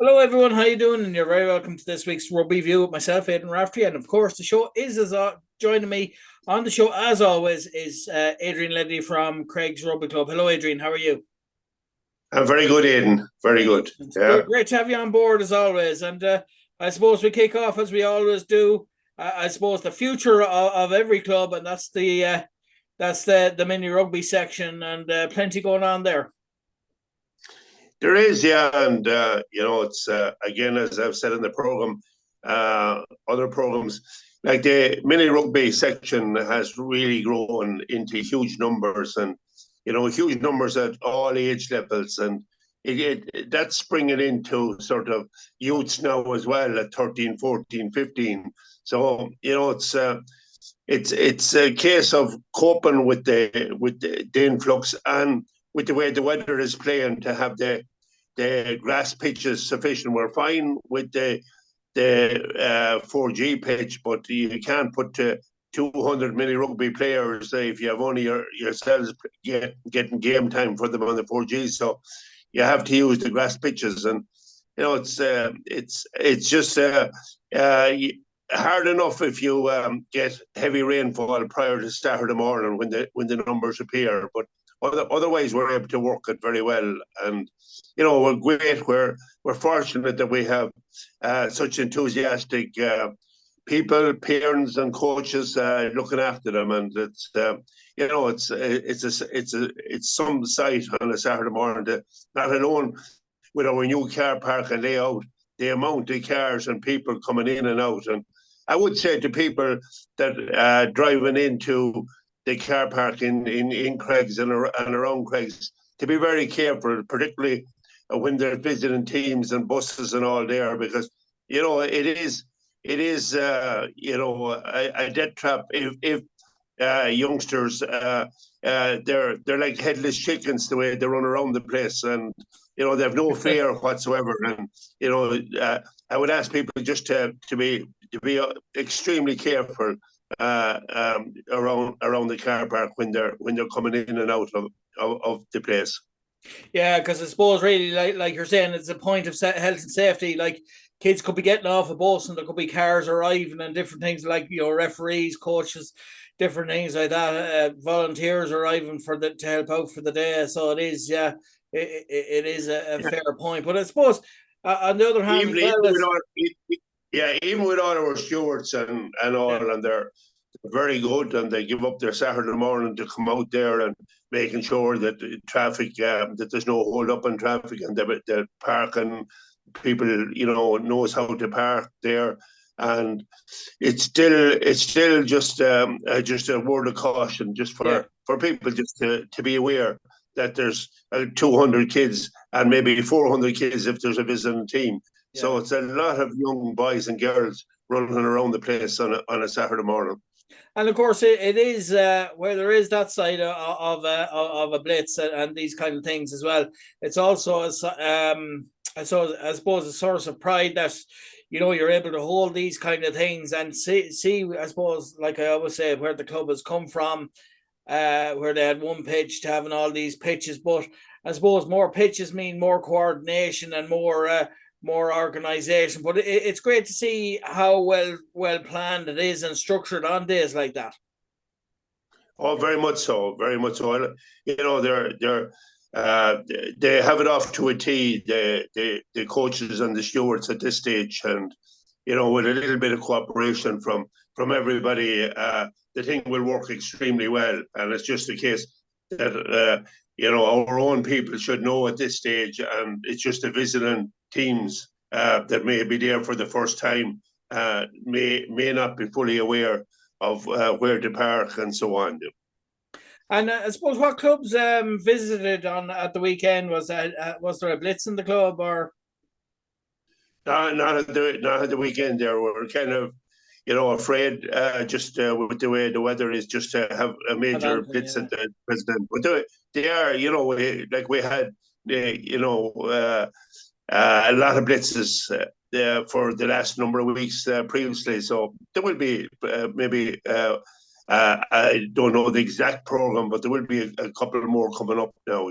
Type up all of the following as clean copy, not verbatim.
Hello everyone, how you doing? And you're very welcome to this week's Rugby View with myself, Aidan and Raftery. And of course, the show is joining me on the show as always is Adrian Leddy from Craig's Rugby Club. Hello, Adrian. How are you? I'm very good, Aidan. Very good. It's Yeah. great to have you on board as always. And I suppose we kick off as we always do. I suppose the future of every club, and that's the mini rugby section, and plenty going on there. There is, yeah. And, it's, again, as I've said in the program, other programs, like the mini rugby section has really grown into huge numbers and, huge numbers at all age levels. And that's bringing into sort of youths now as well at 13, 14, 15. So, it's a case of coping with the influx and with the way the weather is playing to have the grass pitches sufficient. We're fine with the 4G pitch, but you can't put 200 mini rugby players if you have only yourselves getting game time for them on the 4G. So you have to use the grass pitches, and it's just hard enough if you get heavy rainfall prior to Saturday morning when the numbers appear, but otherwise we're able to work it very well. And we're great. We're fortunate that we have such enthusiastic people, parents, and coaches looking after them, and it's some sight on a Saturday morning. Not alone with our new car park and layout, the amount of cars and people coming in and out. And I would say to people that driving into the car park in Craigs and around Craigs to be very careful, particularly when they're visiting teams and buses and all there, because it is a death trap if youngsters they're like headless chickens the way they run around the place, and they have no fear whatsoever. And I would ask people just to be extremely careful around the car park when they're coming in and out of the place. Yeah, because I suppose really, like you're saying, it's a point of health and safety. Like kids could be getting off a bus, and there could be cars arriving, and different things like referees, coaches, different things like that. Volunteers arriving to help out for the day. So it is, yeah, it is a Yeah. fair point. But I suppose on the other hand, as Even even well with as all, yeah, even with all our stewards and yeah, all, and they're very good, and they give up their Saturday morning to come out there and making sure that the traffic, that there's no hold up in traffic, and the parking people, knows how to park there. And it's still just a word of caution, just yeah, for people just to be aware that there's 200 kids and maybe 400 kids if there's a visiting team. yeah. So it's a lot of young boys and girls running around the place on a Saturday morning. And of course, it is where there is that side of a blitz and these kind of things as well. It's also I suppose a source of pride that you're able to hold these kind of things and see. I suppose, like I always say, where the club has come from, where they had one pitch to having all these pitches. But I suppose more pitches mean more coordination and more organization. But it's great to see how well planned it is and structured on days like that. Oh, very much so, very much so. They're uh, they have it off to a T. The coaches and the stewards at this stage, and with a little bit of cooperation from everybody, the thing will work extremely well. And it's just a case that our own people should know at this stage, and it's just the visiting teams that may be there for the first time may not be fully aware of where to park and so on. And I suppose what clubs visited on at the weekend was there a blitz in the club or Not at the weekend. There we're kind of afraid just with the way the weather is, just to have a major blitz yeah. at the president. But they are, like we had, a lot of blitzes for the last number of weeks previously. So there will be maybe. I don't know the exact program, but there will be a couple more coming up now.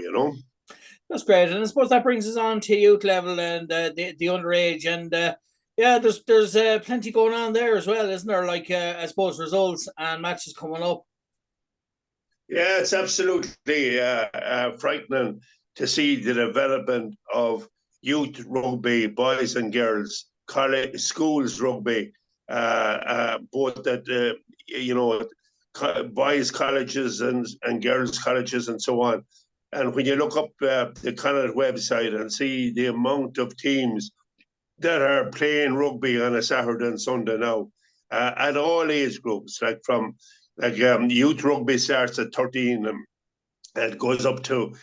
That's great, and I suppose that brings us on to youth level and the underage, and yeah, there's plenty going on there as well, isn't there? Like I suppose results and matches coming up. Yeah, it's absolutely frightening to see the development of youth rugby, boys and girls, college, schools rugby, both at you know boys colleges and girls colleges and so on. And when you look up the Connacht website and see the amount of teams that are playing rugby on a Saturday and Sunday now, at all age groups, like from youth rugby starts at 13 and it goes up to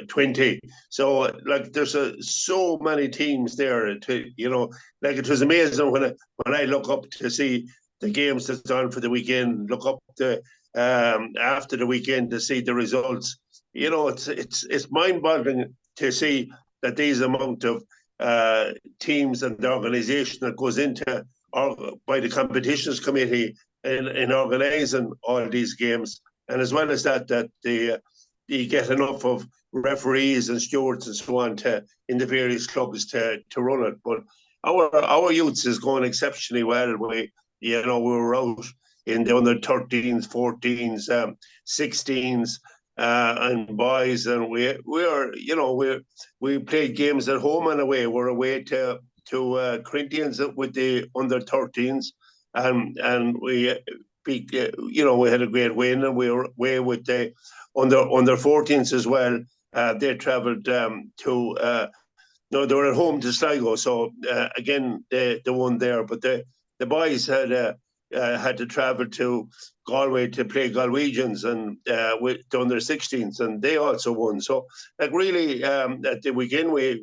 20. So like there's so many teams there to, like it was amazing when I look up to see the games that's on for the weekend, look up the after the weekend to see the results. It's mind-boggling to see that these amount of teams and the organisation that goes into by the competitions committee in organising all these games, and as well as that you get enough of referees and stewards and so on in the various clubs to run it. But our youths is going exceptionally well. We were out in the under 13s, 14s, 16s. And boys, and we played games at home and away. We're away to Corinthians with the under 13s, and we beat. We had a great win, and we were away with the under 14s as well. They travelled to. No, they were at home to Sligo, so again they won there. But the boys had to travel to Galway to play Galwegians and with the under 16s, and they also won. So, like really, at the weekend we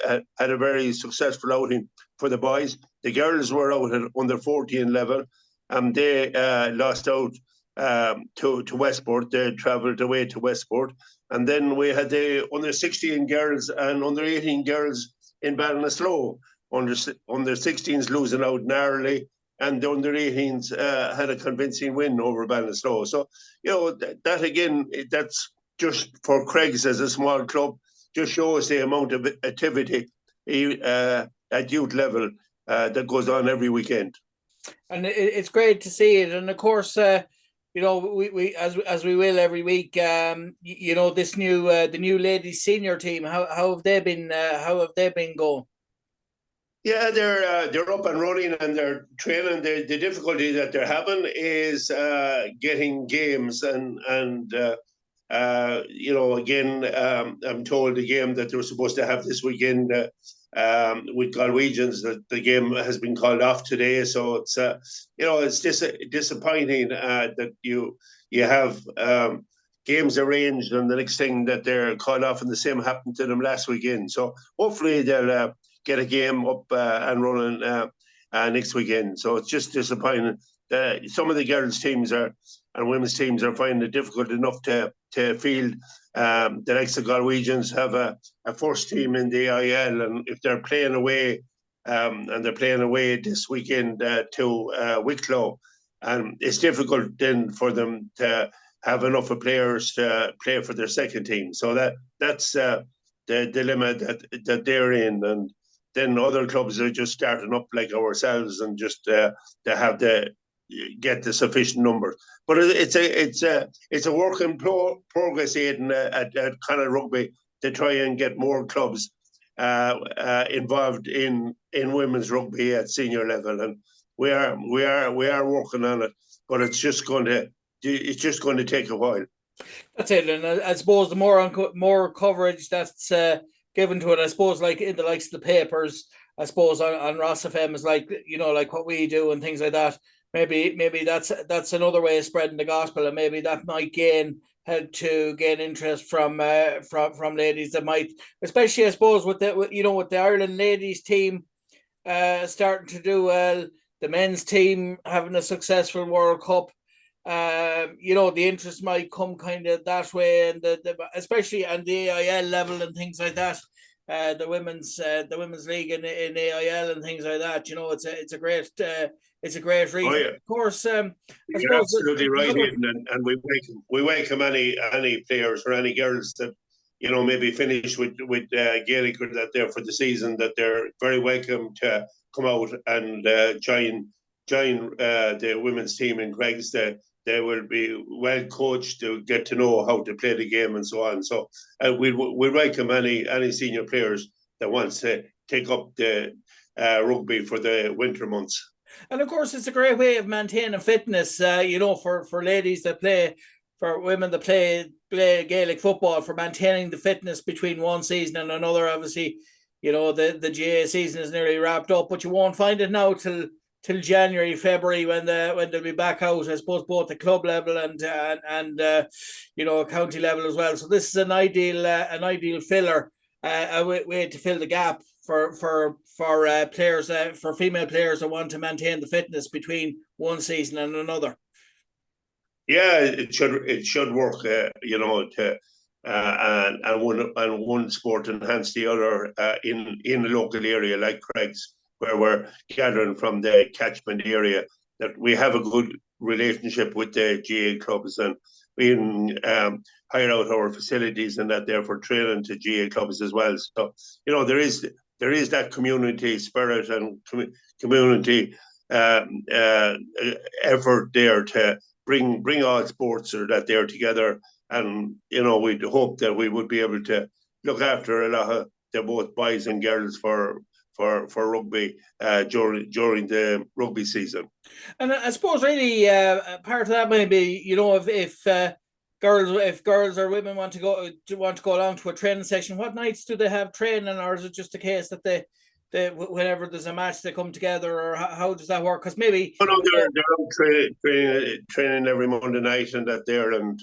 had a very successful outing for the boys. The girls were out at under 14 level, and they lost out to Westport. They travelled away to Westport, and then we had the under 16 girls and under 18 girls in Ballinasloe. Under 16s losing out narrowly, and the under 18s had a convincing win over Ballinasloe. So, that again, that's just for Craig's as a small club, just shows the amount of activity at youth level that goes on every weekend. And it's great to see it. And of course, we as we will every week, this new the new ladies senior team. How have they been? How have they been going? Yeah, they're up and running and they're training. The difficulty that they're having is getting games and again, I'm told the game that they were supposed to have this weekend with Galwegians, that the game has been called off today. So it's disappointing that you have games arranged and the next thing that they're called off, and the same happened to them last weekend. So hopefully they'll get a game up and running next weekend. So it's just disappointing. Some of the girls' teams and women's teams are finding it difficult enough to field. The likes of Galwegians have a first team in the AIL, and if they're playing away, and they're playing away this weekend to Wicklow, and it's difficult then for them to have enough of players to play for their second team. So that's the dilemma that they're in, and then other clubs are just starting up like ourselves and just to get the sufficient numbers. But it's a work in progress, Aidan, at Connacht Rugby, to try and get more clubs involved in women's rugby at senior level, and we are working on it. But it's just going to take a while. That's it, and I suppose the more coverage that's given to it, I suppose, like in the likes of the papers, I suppose on Rosfm is like what we do and things like that. Maybe that's another way of spreading the gospel, and maybe that might help to gain interest from ladies that might, especially I suppose with the Ireland ladies team starting to do well, the men's team having a successful World Cup. The interest might come kind of that way, and especially on the AIL level and things like that. The women's league in AIL and things like that. It's a great reason. Oh, yeah. Of course, you're absolutely right, Aidan, and we welcome any players or any girls that maybe finish with Gaelic or that there for the season, that they're very welcome to come out and join the women's team in Greg's. They will be well coached to get to know how to play the game and so on. So we welcome any senior players that wants to take up the rugby for the winter months. And of course, it's a great way of maintaining fitness, for ladies that play, for women that play Gaelic football, for maintaining the fitness between one season and another. Obviously, the GA season is nearly wrapped up, but you won't find it now till January, February, when they'll be back out, I suppose, both the club level and county level as well. So this is an ideal filler, a way to fill the gap for players, for female players that want to maintain the fitness between one season and another. Yeah, it should work, and one sport enhance the other in the local area like Craig's, where we're gathering from the catchment area. That we have a good relationship with the GA clubs, and we hire out our facilities and that there for training to GA clubs as well. So there is that community spirit and community effort there to bring all sports or that they're together, and we'd hope that we would be able to look after a lot of both boys and girls for rugby during the rugby season. And I suppose really part of that may be, if girls or women want to go along to a training session, what nights do they have training, or is it just a case that they whenever there's a match they come together, or how does that work? Because maybe they're training every Monday night and that there, and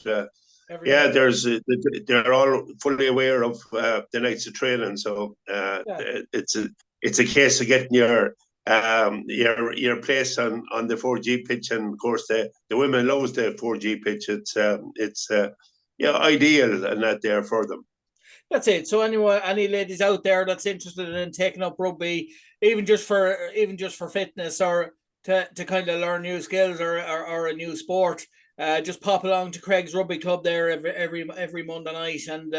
they're all fully aware of the nights of training. So it's a case of getting your place on the 4G pitch, and of course the women loves the 4G pitch. It's ideal and that there for them. That's it. So any ladies out there that's interested in taking up rugby, even just for fitness, or to kind of learn new skills or a new sport, just pop along to Craig's Rugby Club there every Monday night, and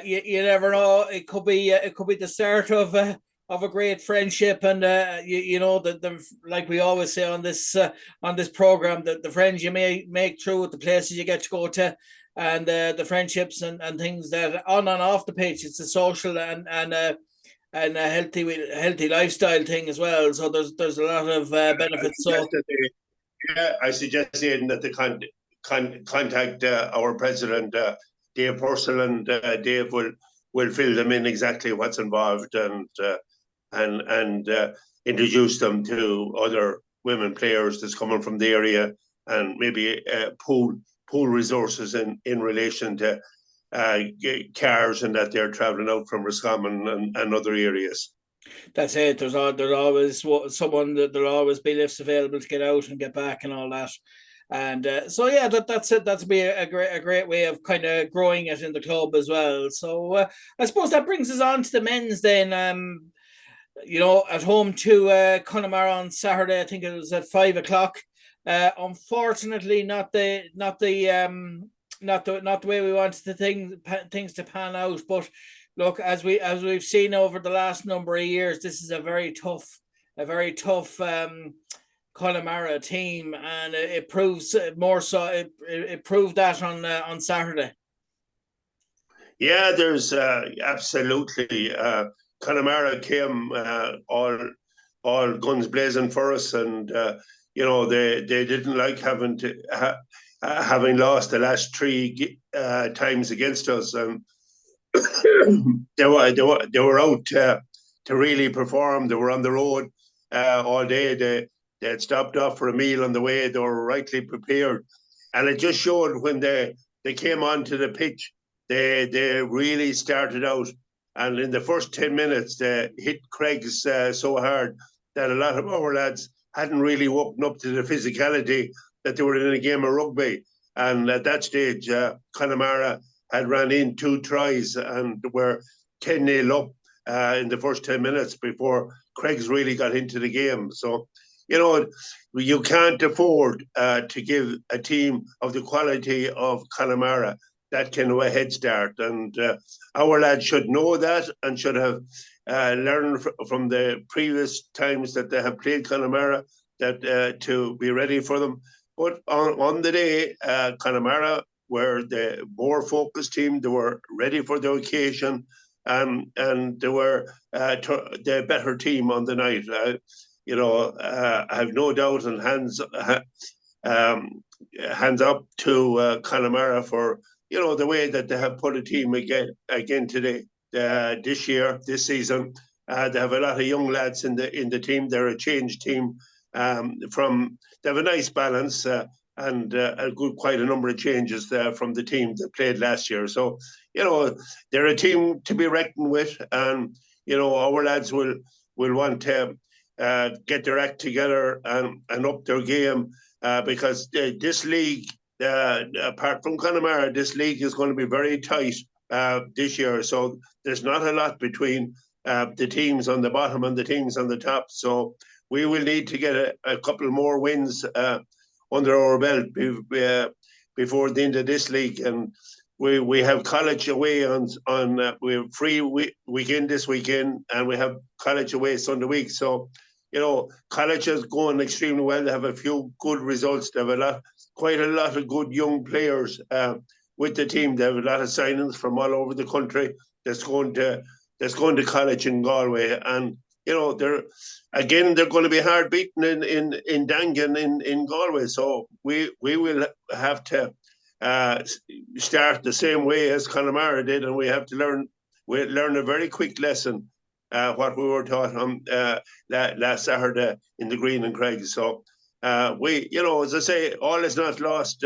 you never know, it could be the start of a great friendship, and the like we always say on this program, that the friends you may make through the places you get to go to, and the friendships and things that on and off the pitch, it's a social and a healthy lifestyle thing as well. So there's a lot of benefits. I suggest Aidan that they contact our president, Dave Purcell, and Dave will fill them in exactly what's involved, and introduce them to other women players that's coming from the area, and maybe pool resources in relation to cars and that they're traveling out from Rosfm and other areas. That's it. There's always someone that there'll always be lifts available to get out and get back and all that. And that's it. That's be a great way of kind of growing it in the club as well. So I suppose that brings us on to the men's then. At home to Connemara on Saturday. I think it was at 5:00. Unfortunately, not the way we wanted things to pan out. But look, as we've seen over the last number of years, this is a very tough Connemara team, and it proves more so. It proved that on Saturday. Yeah, there's absolutely. Connemara came all guns blazing for us, and they didn't like having lost the last three times against us, and they were out to really perform. They were on the road all day. They had stopped off for a meal on the way. They were rightly prepared, and it just showed when they came onto the pitch. They really started out. And in the first 10 minutes, they hit Craig's so hard that a lot of our lads hadn't really woken up to the physicality that they were in a game of rugby. And at that stage, Connemara had ran in 2 tries and were 10-0 up in the first 10 minutes before Craig's really got into the game. So, you can't afford to give a team of the quality of Connemara that kind of a head start. And our lads should know that and should have learned from the previous times that they have played Connemara that to be ready for them. But on the day, Connemara were the more focused team. They were ready for the occasion, and they were the better team on the night. I have no doubt, and hands up to Connemara for the way that they have put a team again today, this season. They have a lot of young lads in the team. They're a changed team. They have a nice balance and quite a number of changes from the team that played last year. So they're a team to be reckoned with, and our lads will want to get their act together and up their game because this league, apart from Connemara, this league is going to be very tight this year. So there's not a lot between the teams on the bottom and the teams on the top. So we will need to get a couple more wins under our belt before the end of this league. And we have college away on we have free weekend this weekend, and we have college away Sunday week. So college is going extremely well. They have a few good results. They have quite a lot of good young players with the team. They have a lot of signings from all over the country that's going to college in Galway. And they're going to be hard beaten in Dangan in Galway. So we will have to start the same way as Connemara did, and we have to learn a very quick lesson. What we were taught on last Saturday in the Green and Craig. So as I say, all is not lost.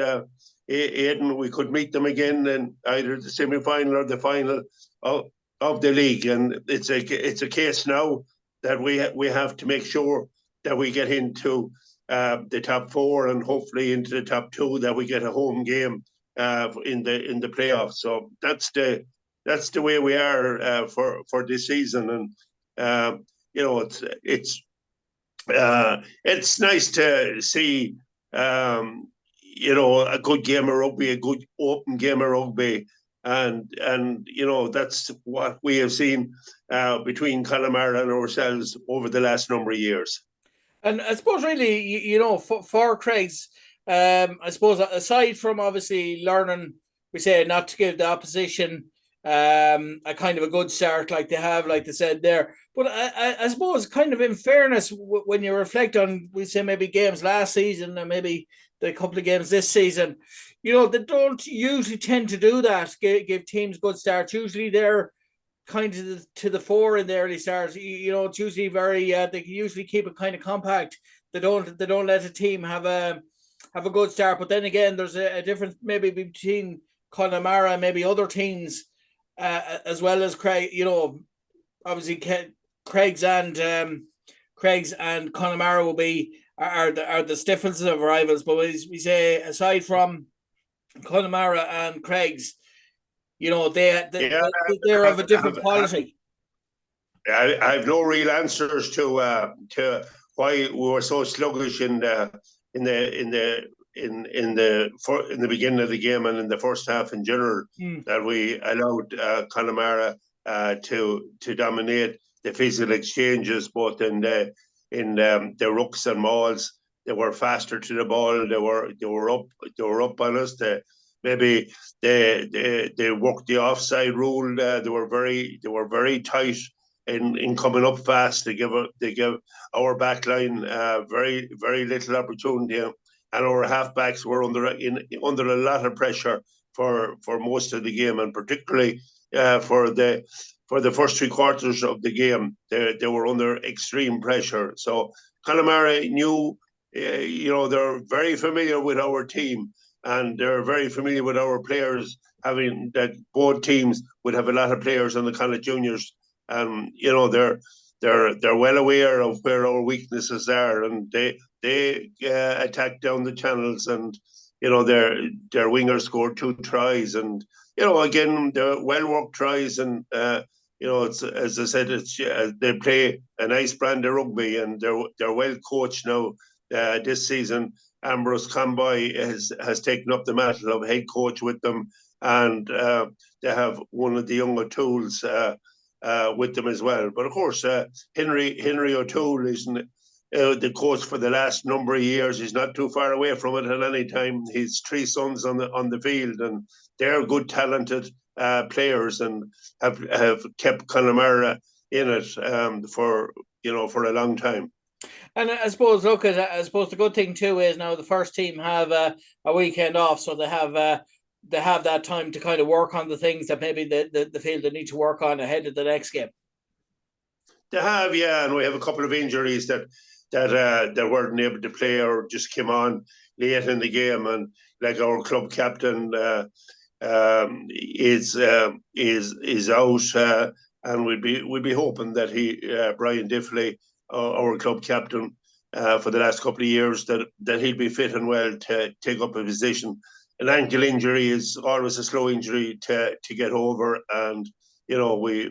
Aidan, we could meet them again in either the semi-final or the final of the league, and it's a case now that we have to make sure that we get into the top four and hopefully into the top two, that we get a home game in the playoffs. So that's the way we are for this season, and it's nice to see a good game of rugby, a good open game of rugby, and that's what we have seen between Connemara and ourselves over the last number of years. And I suppose really, for Craig's, I suppose aside from obviously learning, we say not to give the opposition a kind of a good start like they have, like they said there. But I suppose kind of in fairness, when you reflect on, we say maybe games last season and maybe the couple of games this season, they don't usually tend to do that, give teams good starts. Usually they're kind of to the fore in the early starts. It's usually very, they can usually keep it kind of compact. They don't let a team have a good start. But then again, there's a difference maybe between Connemara and maybe other teams as well as Craig. Obviously Craig's and Connemara will be are the stiffest of rivals. But we say aside from Connemara and Craig's, they're of a different quality. I have no real answers to why we were so sluggish in the beginning of the game and in the first half in general, that we allowed Connemara to dominate the physical exchanges, both in the rucks and mauls. They were faster to the ball. They were up on us. Maybe they worked the offside rule. They were very tight in coming up fast. They give our backline very very little opportunity, and our halfbacks were under a lot of pressure for most of the game, and particularly for the first 3 quarters of the game. They were under extreme pressure. So Connemara knew, they're very familiar with our team, and they're very familiar with our players, having that both teams would have a lot of players on the college juniors. And they're well aware of where our weaknesses are, and they attack down the channels, and their wingers scored 2 tries, and again, they're well worked tries, and it's, as I said, it's they play a nice brand of rugby, and they're well coached now this season. Ambrose Conboy has taken up the mantle of head coach with them, and they have one of the young O'Tooles with them as well. But of course, Henry O'Toole is the coach for the last number of years. He's not too far away from it at any time. He's three sons on the field, and they're good, talented players, and have kept Connemara in it for a long time. And I suppose, look, I suppose the good thing too is now the first team have a weekend off, so they have that time to kind of work on the things that maybe the field they need to work on ahead of the next game. They have, yeah, and we have a couple of injuries that weren't able to play or just came on late in the game, and like our club captain is out, and we'd be hoping that Brian Diffley, our club captain for the last couple of years, that he'll be fit and well to take up a position. An ankle injury is always a slow injury to get over, and we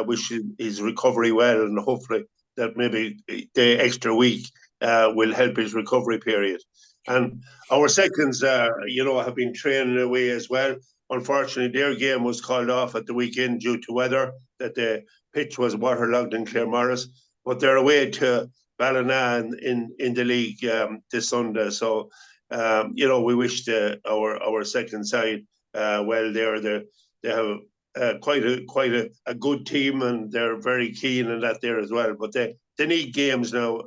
wish his recovery well, and hopefully that maybe the extra week will help his recovery period. And our seconds, have been training away as well. Unfortunately, their game was called off at the weekend due to weather, that the pitch was waterlogged in Claremorris, but they're away to Ballina in the league this Sunday. So, we wish our second side well there. They have quite a good team, and they're very keen in that there as well. But they need games now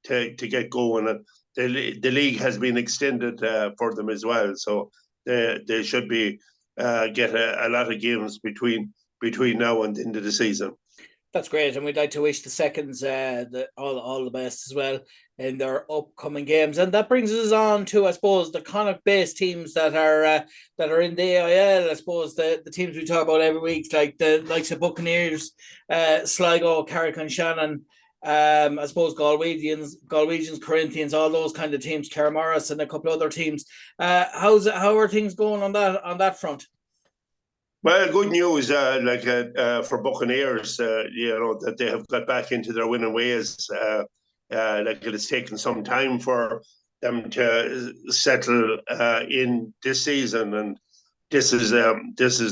to get going. And the league has been extended for them as well, so they should be get a lot of games between now and the end of the season. That's great, and we'd like to wish the seconds all the best as well in their upcoming games. And that brings us on to, I suppose, the Connacht-based teams that are in the AIL. I suppose the teams we talk about every week, like the likes of Buccaneers, Sligo, Carrick-on-Shannon, I suppose Galwegians, Corinthians, all those kind of teams, Claremorris and a couple of other teams. How are things going on that front? Well, good news, for Buccaneers, that they have got back into their winning ways. It has taken some time for them to settle in this season, and this is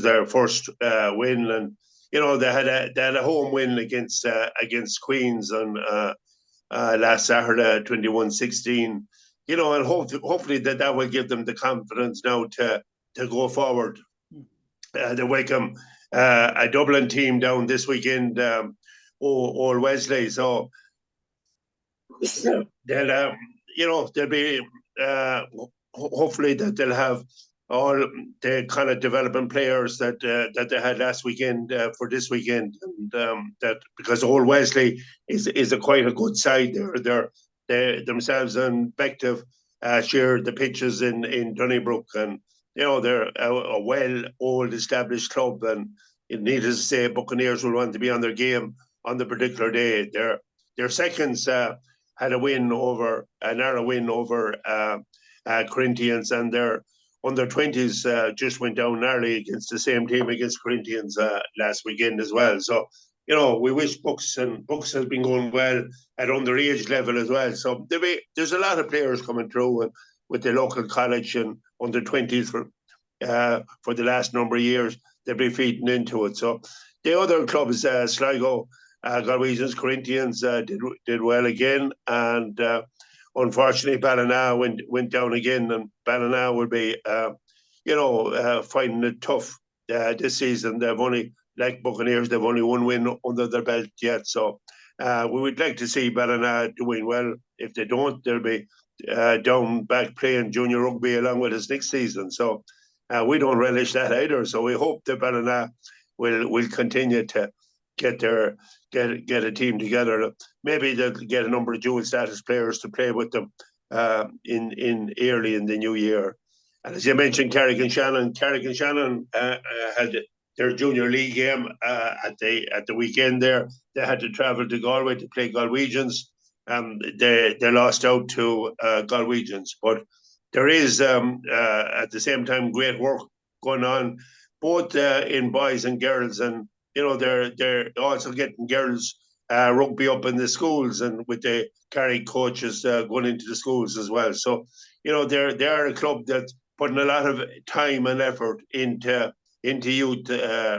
their first win. And they had a home win against Queens on last Saturday, 21-16. And hopefully that will give them the confidence now to go forward. They welcome a Dublin team down this weekend, Old Wesley. So they'll be hopefully that they'll have all the kind of development players that they had last weekend for this weekend, and that because Old Wesley is quite a good side. They themselves and Bective share the pitches in Donnybrook, and they're a old established club, and needless to say, Buccaneers will want to be on their game on the particular day. Their seconds had a narrow win over Corinthians, and their under-20s just went down narrowly against the same team against Corinthians last weekend as well. So, we wish Bucks has been going well at underage level as well. So there's a lot of players coming through with the local college and under-20s for the last number of years. They'll be feeding into it. So the other clubs, Sligo, Galwegians, Corinthians, did well again, and unfortunately Ballina went down again, and Ballina will be finding it tough this season. They've only, like Buccaneers, they've only one win under their belt yet. So we would like to see Ballina doing well. If they don't, they'll be down back playing junior rugby along with us next season. So we don't relish that either. So we hope that Ballina will continue to get a team together. Maybe they'll get a number of dual status players to play with them in early in the new year. And as you mentioned, Carrick-on-Shannon had their junior league game at the weekend there. They had to travel to Galway to play Galwegians. They lost out to Galwegians, but there is at the same time great work going on both in boys and girls, and they're also getting girls rugby up in the schools, and with the Carry coaches going into the schools as well. So, they are a club that's putting a lot of time and effort into youth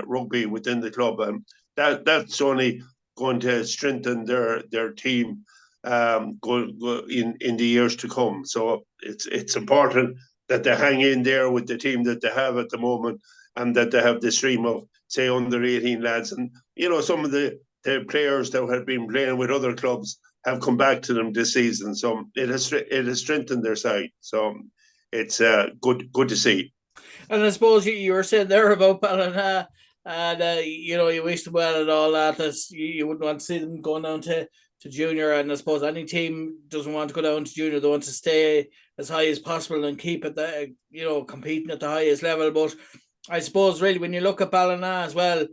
rugby within the club, and that's only going to strengthen their team in the years to come. So it's important that they hang in there with the team that they have at the moment, and that they have the stream of, say, under 18 lads, and some of the players that had been playing with other clubs have come back to them this season. So it has strengthened their side. So it's good to see. And I suppose you were saying there about Ballina, and you wish them well and all that. You wouldn't want to see them going down to junior, and I suppose any team doesn't want to go down to junior. They want to stay as high as possible and keep it there, competing at the highest level. But I suppose really when you look at Ballina as well,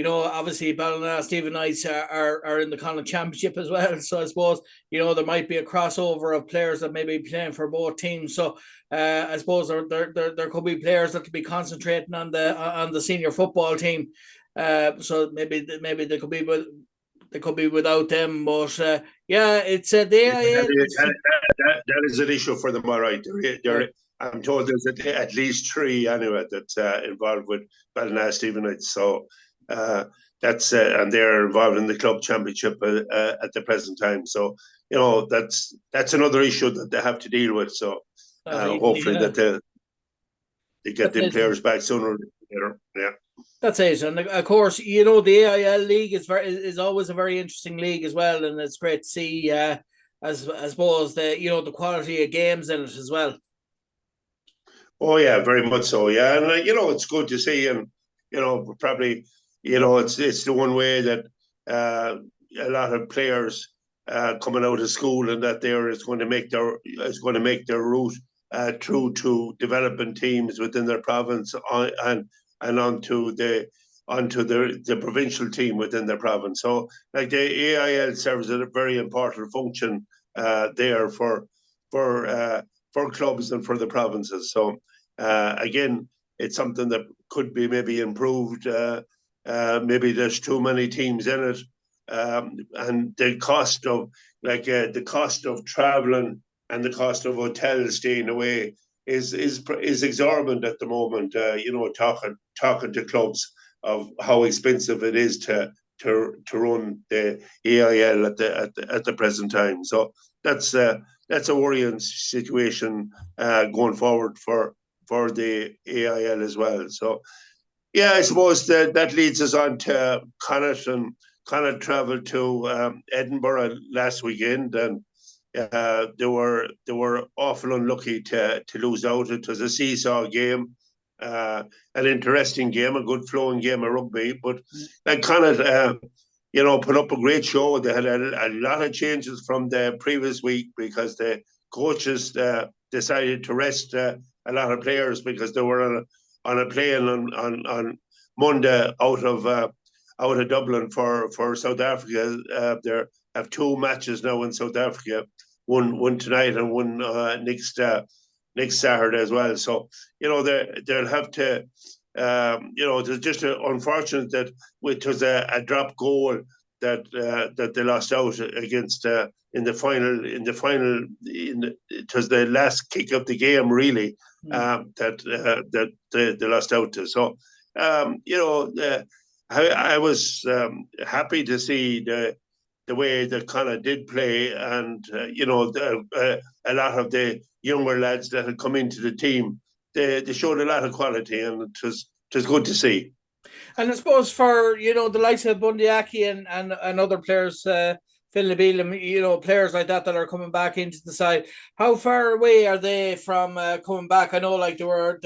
obviously Ballina, Stephen Knights are in the Connacht Championship as well. So I suppose, there might be a crossover of players that may be playing for both teams. So I suppose there could be players that could be concentrating on the senior football team. So maybe they could be without them. But it's the AIL. That is an issue for them, all right. I'm told there's at least 3 anyway that's involved with Ballina Stephen Knights. So that's and they're involved in the club championship at the present time. So that's another issue that they have to deal with. So hopefully that they get the players back sooner or later. Yeah. That's it, and of course, the AIL league is always a very interesting league as well, and it's great to see. As I suppose the quality of games in it as well. Oh yeah, very much so. Yeah, and it's good to see, and probably it's the one way that a lot of players coming out of school and that there is going to make their route through to developing teams within their province and onto the provincial team within their province. So like the AIL serves a very important function there for clubs and for the provinces. So again, it's something that could be maybe improved. Maybe there's too many teams in it, and the cost of traveling and the cost of hotels staying away is exorbitant at the moment. Talking to clubs of how expensive it is to run the AIL at the present time. So that's a worrying situation going forward for the AIL as well. So yeah, I suppose that leads us on to Connacht, and Connacht travelled to Edinburgh last weekend, and they were awful unlucky to lose out. It was a seesaw game, an interesting game, a good flowing game of rugby. But Connacht, put up a great show. They had a lot of changes from the previous week because the coaches decided to rest a lot of players because they were on a plane on Monday out of Dublin for South Africa. They have 2 matches now in South Africa, one tonight and one next Saturday as well. So they'll have to. It's just unfortunate that it was a drop goal that they lost out against in the final. It was the last kick of the game, really, that they lost out to. So I was happy to see the way that Connacht did play, and a lot of the younger lads that had come into the team, they showed a lot of quality, and it was good to see. And I suppose for the likes of Bundyaki and other players, Phil Beelam, players like that are coming back into the side, how far away are they from coming back? I know like they were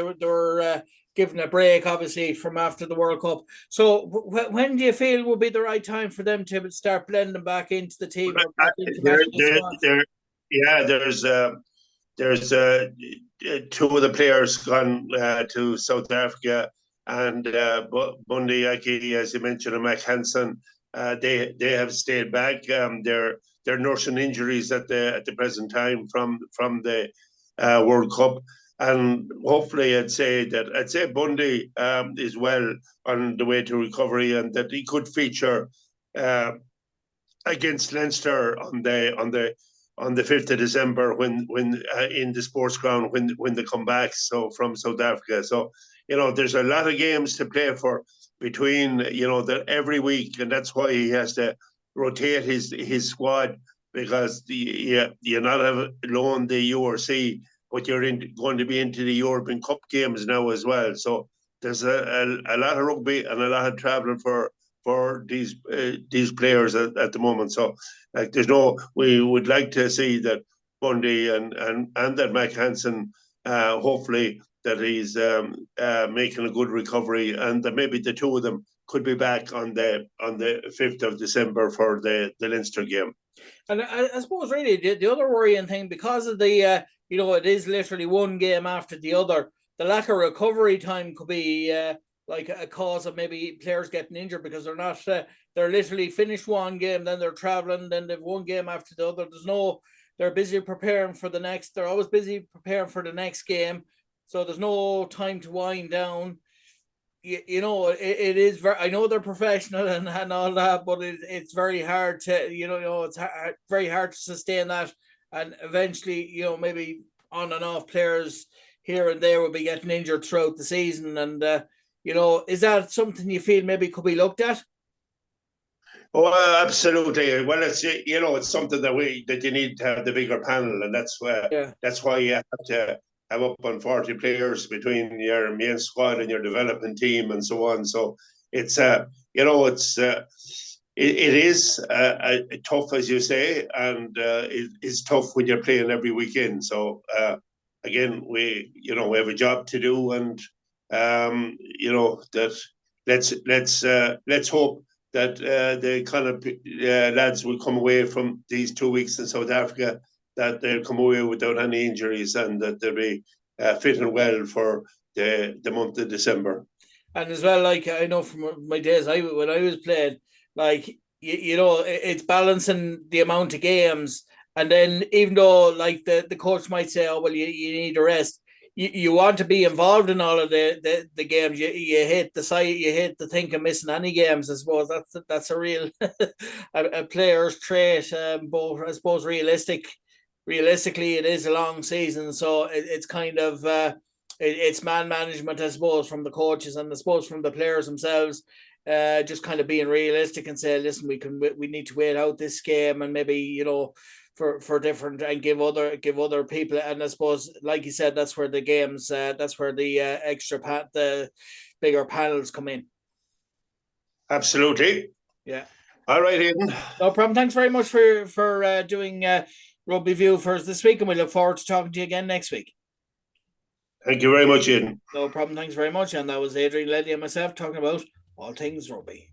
given a break, obviously, from after the World Cup. So when do you feel will be the right time for them to start blending back into the team? Or back into there's 2 of the players gone to South Africa, and Bundy Aki, as you mentioned, and Mac Hansen, they have stayed back. They're nursing injuries at the present time from the World Cup. And hopefully, I'd say Bundy is well on the way to recovery, and that he could feature against Leinster on the 5th of December when in the sports ground when they come back from South Africa. So there's a lot of games to play for between every week, and that's why he has to rotate his squad, because you're not alone the URC, but you're going to be into the European Cup games now as well. So there's a lot of rugby and a lot of travelling for these players at the moment. So we would like to see that Bundy and that Mac Hansen, hopefully that he's making a good recovery, and that maybe the two of them could be back on the 5th of December for the Leinster game. And I suppose really the other worrying thing, because of the it is literally one game after the other, the lack of recovery time could be like a cause of maybe players getting injured, because they're not they're literally finished one game, then they're traveling, then they've one game after the other. They're busy preparing for the next. They're always busy preparing for the next game, so there's no time to wind down. It is very. I know they're professional and all that, but it's very hard to it's very hard to sustain that, and eventually maybe on and off players here and there will be getting injured throughout the season, and is that something you feel maybe could be looked at? Oh, absolutely. Well, it's something that you need to have the bigger panel, and that's why you have to have up on 40 players between your main squad and your development team and so on. So it is tough, as you say, and it's tough when you're playing every weekend. So again, we have a job to do, and that let's hope that the kind of lads will come away from these 2 weeks in South Africa, that they'll come away without any injuries, and that they'll be fit and well for the month of December. And as well, like I know from my days when I was playing, like it's balancing the amount of games, and then even though like the coach might say, oh well, you need a rest, you want to be involved in all of the games. You hate the side, you hate the think of missing any games. I suppose that's a real a player's trait. But I suppose realistically, it is a long season, so it's kind of it's man management, I suppose, from the coaches, and I suppose from the players themselves. Just kind of being realistic and say, listen, we need to wait out this game, and maybe for different, and give other people. And I suppose, like you said, that's where the games, that's where the the bigger panels come in. Absolutely. Yeah. All right, Aidan. No problem. Thanks very much for doing Rugby View for us this week, and we look forward to talking to you again next week. Thank you very much, Aidan. No problem. Thanks very much. And that was Adrian, Leddy, and myself talking about all things rugby.